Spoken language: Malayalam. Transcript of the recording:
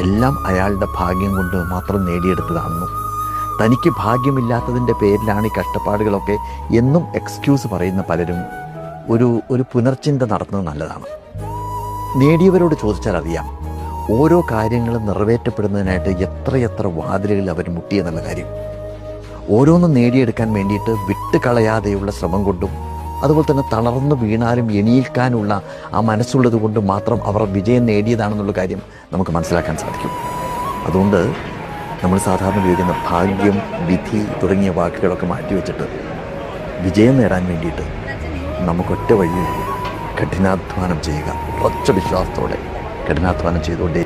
എല്ലാം അയാളുടെ ഭാഗ്യം കൊണ്ട് മാത്രം നേടിയെടുത്തതാണെന്നും തനിക്ക് ഭാഗ്യമില്ലാത്തതിൻ്റെ പേരിലാണ് ഈ കഷ്ടപ്പാടുകളൊക്കെ എന്നും എക്സ്ക്യൂസ് പറയുന്ന പലരും ഒരു പുനർചിന്ത നടത്തുന്നത് നല്ലതാണ്. നേടിയവരോട് ചോദിച്ചാൽ അറിയാം ഓരോ കാര്യങ്ങളും നിറവേറ്റപ്പെടുന്നതിനായിട്ട് എത്രയെത്ര വാതിലുകൾ അവർ മുട്ടിയെന്നുള്ള കാര്യം. ഓരോന്നും നേടിയെടുക്കാൻ വേണ്ടിയിട്ട് വിട്ടുകളയാതെയുള്ള ശ്രമം കൊണ്ടും അതുപോലെ തന്നെ തളർന്നു വീണാലും എണീൽക്കാനുള്ള ആ മനസ്സുള്ളത് കൊണ്ട് മാത്രം അവർ വിജയം നേടിയതാണെന്നുള്ള കാര്യം നമുക്ക് മനസ്സിലാക്കാൻ സാധിക്കും. അതുകൊണ്ട് നമ്മൾ സാധാരണ ഉപയോഗിക്കുന്ന ഭാഗ്യം, വിധി തുടങ്ങിയ വാക്കുകളൊക്കെ മാറ്റിവെച്ചിട്ട് വിജയം നേടാൻ വേണ്ടിയിട്ട് നമുക്കൊറ്റ വഴിയുള്ളൂ: കഠിനാധ്വാനം ചെയ്യുക. ഉറച്ച വിശ്വാസത്തോടെ കഠിനാധ്വാനം ചെയ്തുകൊണ്ടേ